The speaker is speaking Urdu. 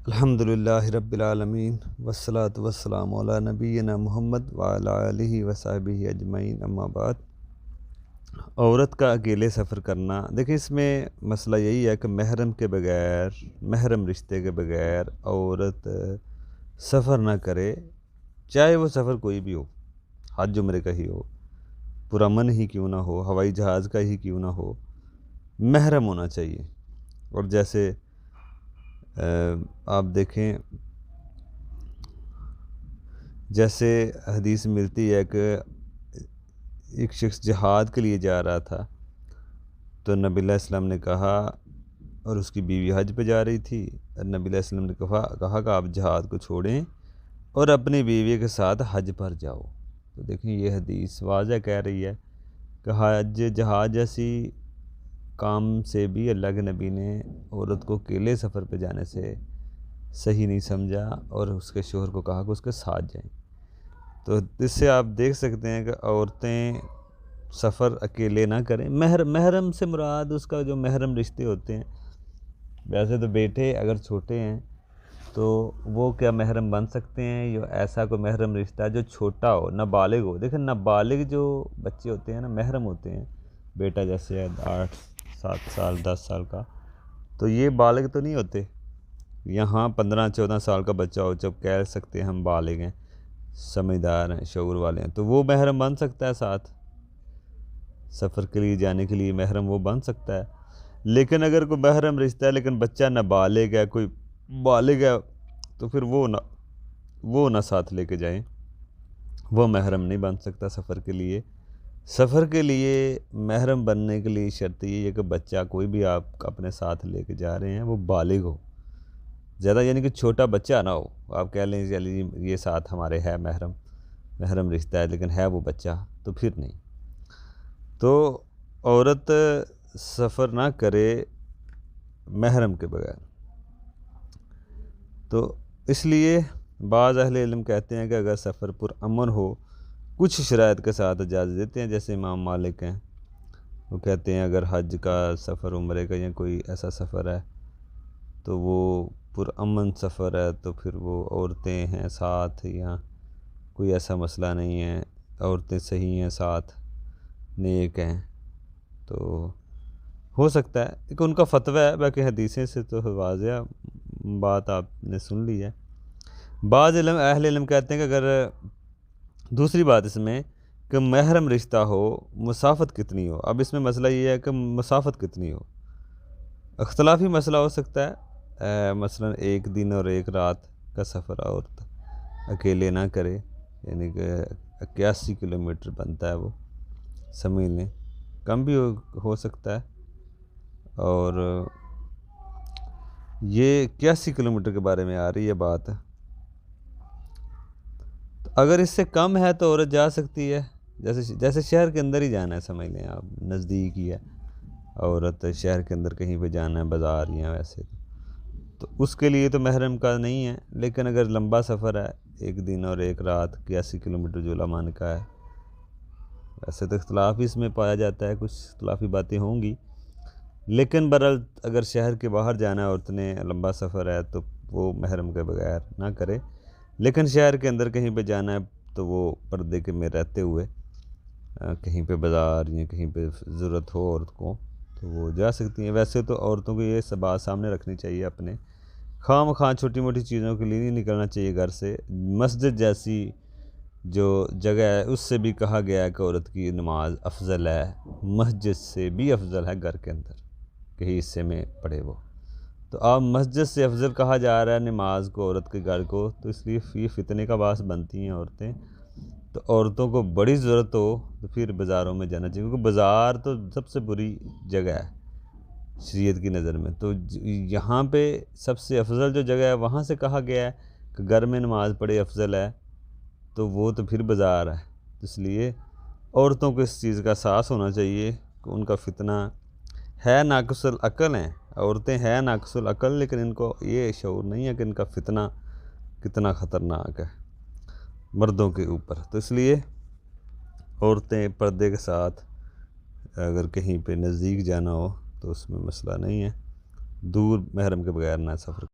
الحمدللہ رب العالمین والصلاة والسلام علی نبینا محمد وعلی آلہ وصحبہ اجمعین، اما بعد۔ عورت کا اکیلے سفر کرنا، دیکھیں اس میں مسئلہ یہی ہے کہ محرم کے بغیر، محرم رشتے کے بغیر عورت سفر نہ کرے، چاہے وہ سفر کوئی بھی ہو، حج عمرے کا ہی ہو، پرامن ہی کیوں نہ ہو، ہوائی جہاز کا ہی کیوں نہ ہو، محرم ہونا چاہیے۔ اور جیسے آپ دیکھیں، جیسے حدیث ملتی ہے کہ ایک شخص جہاد کے لیے جا رہا تھا، تو نبی علیہ السلام نے کہا، اور اس کی بیوی حج پہ جا رہی تھی، اور نبی علیہ السلام نے کہا کہ آپ جہاد کو چھوڑیں اور اپنی بیوی کے ساتھ حج پر جاؤ۔ تو دیکھیں یہ حدیث واضح کہہ رہی ہے کہ حج جہاد جیسی کام سے بھی اللہ کے نبی نے عورت کو اکیلے سفر پہ جانے سے صحیح نہیں سمجھا، اور اس کے شوہر کو کہا کہ اس کے ساتھ جائیں۔ تو اس سے آپ دیکھ سکتے ہیں کہ عورتیں سفر اکیلے نہ کریں۔ محرم سے مراد اس کا جو محرم رشتے ہوتے ہیں، ویسے تو بیٹے اگر چھوٹے ہیں تو وہ کیا محرم بن سکتے ہیں، یا ایسا کوئی محرم رشتہ جو چھوٹا ہو، نابالغ ہو۔ دیکھیں نابالغ جو بچے ہوتے ہیں نا، محرم ہوتے ہیں، بیٹا جیسے 8 7 سال 10 سال کا، تو یہ بالغ تو نہیں ہوتے۔ یہاں 15 14 سال کا بچہ ہو جب کہہ سکتے ہیں ہم بالغ ہیں، سمجھدار ہیں، شعور والے ہیں، تو وہ محرم بن سکتا ہے، ساتھ سفر کے لیے جانے کے لیے محرم وہ بن سکتا ہے۔ لیکن اگر کوئی محرم رشتہ ہے لیکن بچہ نابالغ ہے، کوئی بالغ ہے، تو پھر وہ نہ ساتھ لے کے جائیں، وہ محرم نہیں بن سکتا سفر کے لیے۔ سفر کے لیے محرم بننے کے لیے شرط یہ ہے کہ بچہ کوئی بھی آپ اپنے ساتھ لے کے جا رہے ہیں وہ بالغ ہو، زیادہ یعنی کہ چھوٹا بچہ نہ ہو۔ آپ کہہ لیں چلیے یہ ساتھ ہمارے ہے محرم رشتہ ہے، لیکن ہے وہ بچہ، تو پھر نہیں۔ تو عورت سفر نہ کرے محرم کے بغیر۔ تو اس لیے بعض اہل علم کہتے ہیں کہ اگر سفر پرامن ہو، کچھ شرائط کے ساتھ اجازت دیتے ہیں، جیسے امام مالک ہیں، وہ کہتے ہیں اگر حج کا سفر، عمرے کا یا کوئی ایسا سفر ہے تو وہ پرامن سفر ہے، تو پھر وہ عورتیں ہیں ساتھ، یا کوئی ایسا مسئلہ نہیں ہے، عورتیں صحیح ہیں ساتھ، نیک ہیں، تو ہو سکتا ہے کہ ان کا فتویٰ ہے۔ باقی حدیثیں سے تو واضح بات آپ نے سن لی ہے۔ بعض اہل علم کہتے ہیں کہ اگر دوسری بات اس میں کہ محرم رشتہ ہو، مسافت کتنی ہو۔ اب اس میں مسئلہ یہ ہے کہ مسافت کتنی ہو، اختلافی مسئلہ ہو سکتا ہے۔ مثلا 1 دن اور 1 رات کا سفر عورت اکیلے نہ کرے، یعنی کہ 81 کلومیٹر بنتا ہے، وہ سمجھ لیں، کم بھی ہو سکتا ہے۔ اور یہ 81 کلومیٹر کے بارے میں آ رہی ہے بات، تو اگر اس سے کم ہے تو عورت جا سکتی ہے، جیسے شہر کے اندر ہی جانا ہے، سمجھ لیں آپ، نزدیک ہی ہے، عورت شہر کے اندر کہیں پہ جانا ہے، بازار یا ویسے، تو اس کے لیے تو محرم کا نہیں ہے۔ لیکن اگر لمبا سفر ہے، 1 دن اور 1 رات، 81 کلومیٹر جو علماء نے کہا ہے، ویسے تو اختلاف اس میں پایا جاتا ہے، کچھ اختلافی باتیں ہوں گی، لیکن برحال اگر شہر کے باہر جانا ہے عورت نے، لمبا سفر ہے، تو وہ محرم کے بغیر نہ کرے۔ لیکن شہر کے اندر کہیں پہ جانا ہے تو وہ پردے کے میں رہتے ہوئے کہیں پہ بازار یا کہیں پہ ضرورت ہو عورت کو تو وہ جا سکتی ہیں۔ ویسے تو عورتوں کو یہ بات سامنے رکھنی چاہیے اپنے، خواہ مخواہ چھوٹی موٹی چیزوں کے لیے نہیں نکلنا چاہیے گھر سے۔ مسجد جیسی جو جگہ ہے اس سے بھی کہا گیا ہے کہ عورت کی نماز افضل ہے، مسجد سے بھی افضل ہے گھر کے اندر کہیں حصے میں پڑھے وہ۔ تو آپ مسجد سے افضل کہا جا رہا ہے نماز کو عورت کے گھر کو، تو اس لیے یہ فتنے کا باعث بنتی ہیں عورتیں۔ تو عورتوں کو بڑی ضرورت ہو تو پھر بازاروں میں جانا چاہیے، کیونکہ بازار تو سب سے بری جگہ ہے شریعت کی نظر میں۔ تو یہاں پہ سب سے افضل جو جگہ ہے وہاں سے کہا گیا ہے کہ گھر میں نماز پڑھے افضل ہے، تو وہ تو پھر بازار ہے۔ اس لیے عورتوں کو اس چیز کا احساس ہونا چاہیے کہ ان کا فتنہ ہے، ناقص العقل ہیں، عورتیں ہیں ناقص العقل، لیکن ان کو یہ شعور نہیں ہے کہ ان کا فتنہ کتنا خطرناک ہے مردوں کے اوپر۔ تو اس لیے عورتیں پردے کے ساتھ اگر کہیں پہ نزدیک جانا ہو تو اس میں مسئلہ نہیں ہے، دور محرم کے بغیر نہ سفر